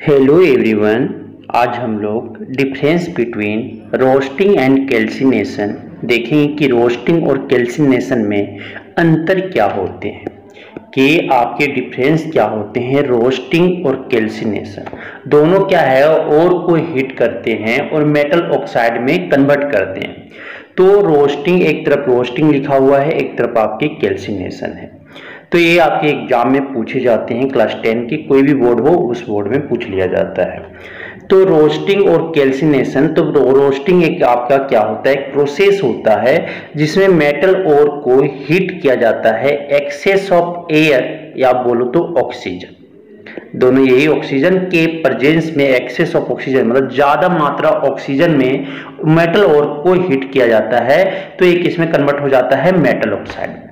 Hello everyone, आज हम लोग difference between roasting and calcination देखेंगे कि रोस्टिंग और कैल्सिनेशन में अंतर क्या होते हैं, कि आपके डिफरेंस क्या होते हैं। रोस्टिंग और कैल्सिनेशन दोनों क्या है, और को हीट करते हैं और मेटल ऑक्साइड में कन्वर्ट करते हैं। तो रोस्टिंग, एक तरफ रोस्टिंग लिखा हुआ है, एक तरफ आपके कैल्सिनेशन है। तो ये आपके एग्जाम में पूछे जाते हैं, क्लास 10 की कोई भी बोर्ड हो उस बोर्ड में पूछ लिया जाता है। तो रोस्टिंग और कैल्सिनेशन, तो रोस्टिंग एक आपका क्या होता है, एक प्रोसेस होता है जिसमें मेटल ओर को हीट किया जाता है एक्सेस ऑफ एयर या बोलो तो ऑक्सीजन, दोनों यही ऑक्सीजन के प्रेजेंस में, एक्सेस ऑफ ऑक्सीजन मतलब ज्यादा मात्रा ऑक्सीजन में मेटल ओर को हीट किया जाता है, तो एक इसमें कन्वर्ट हो जाता है मेटल ऑक्साइड में।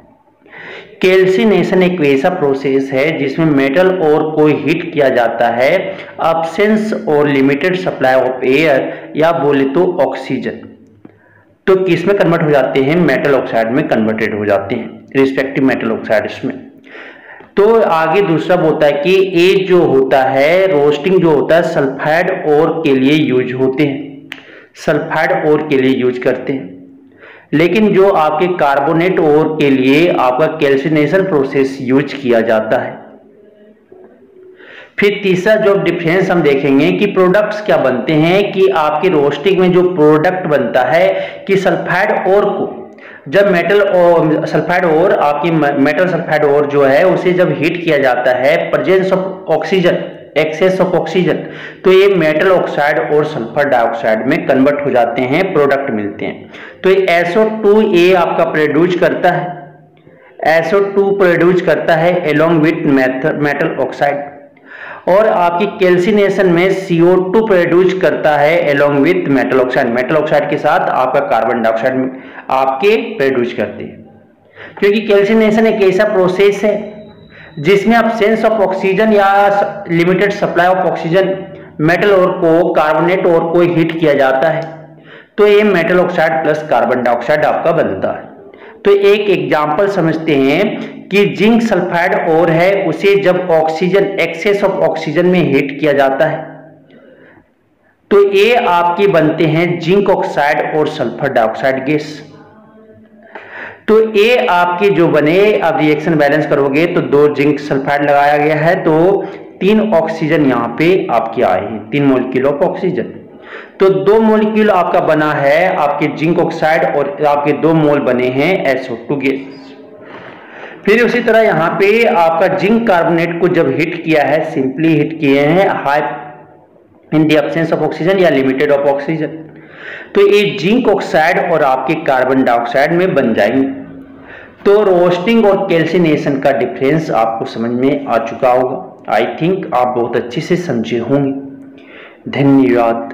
कैल्सिनेशन एक वैसा प्रोसेस है जिसमें मेटल ओर को हीट किया जाता है एब्सेंस और लिमिटेड सप्लाई ऑफ एयर या बोले तो ऑक्सीजन, तो किस में कन्वर्ट हो जाते हैं, मेटल ऑक्साइड में कन्वर्टेड हो जाते हैं, रिस्पेक्टिव मेटल ऑक्साइड्स में। तो आगे दूसरा होता है कि ये जो होता है रोस्टिंग जो होता है सल्फाइड ओर के लिए यूज होते हैं, सल्फाइड ओर के लिए यूज करते हैं। लेकिन जो आपके कार्बोनेट ओर के लिए आपका कैल्सिनेशन प्रोसेस यूज किया जाता है। फिर तीसरा जो डिफरेंस हम देखेंगे कि प्रोडक्ट्स क्या बनते हैं, कि आपके रोस्टिंग में जो प्रोडक्ट बनता है कि सल्फाइड ओर को जब मेटल और सल्फाइड ओर आपकी मेटल सल्फाइड ओर जो है उसे जब हीट किया जाता है presence of oxygen, excess of oxygen, तो ये मेटल ऑक्साइड और सल्फर डाइऑक्साइड में कन्वर्ट हो जाते हैं, प्रोडक्ट मिलते हैं। तो SO2 आपका प्रोड्यूस करता है, SO2 प्रोड्यूस करता है एलोंग विथ मेटल ऑक्साइड, और आपकी कैल्सिनेशन में CO2 प्रोड्यूस करता है along with metal oxide, metal oxide के साथ आपका कार्बन डाइऑक्साइड आपके प्रोड्यूस करते हैं। क्योंकि कैल्सिनेशन एक ऐसा प्रोसेस है जिसमें एब्सेंस ऑफ ऑक्सीजन या limited supply of oxygen metal ore को कार्बोनेट ओर को हीट किया जाता है, तो ये metal oxide plus carbon dioxide आपका बनता है। तो एक एग्जांपल समझते हैं कि जिंक सल्फाइड ओर है, उसे जब ऑक्सीजन, एक्सेस ऑफ ऑक्सीजन में हीट किया जाता है तो ये आपके बनते हैं जिंक ऑक्साइड और सल्फर डाइऑक्साइड गैस। तो ये आपके जो बने, आप रिएक्शन बैलेंस करोगे तो 2 जिंक सल्फाइड लगाया गया है, तो 3 ऑक्सीजन यहाँ पे आपके आए हैं, 3 मोलिक्यूल ऑफ ऑक्सीजन। तो 2 मोलिक्यूल आपका बना है आपके जिंक ऑक्साइड और आपके 2 मोल बने हैं SO2 गैस। फिर उसी तरह यहाँ पे आपका जिंक कार्बोनेट को जब हिट किया है, सिंपली हिट किए हैं high in the absence of oxygen या लिमिटेड ऑफ ऑक्सीजन, तो ये जिंक ऑक्साइड और आपके कार्बन डाइऑक्साइड में बन जाएंगे। तो रोस्टिंग और कैल्सिनेशन का डिफरेंस आपको समझ में आ चुका होगा। आई थिंक आप बहुत अच्छे से समझे होंगे। धन्यवाद।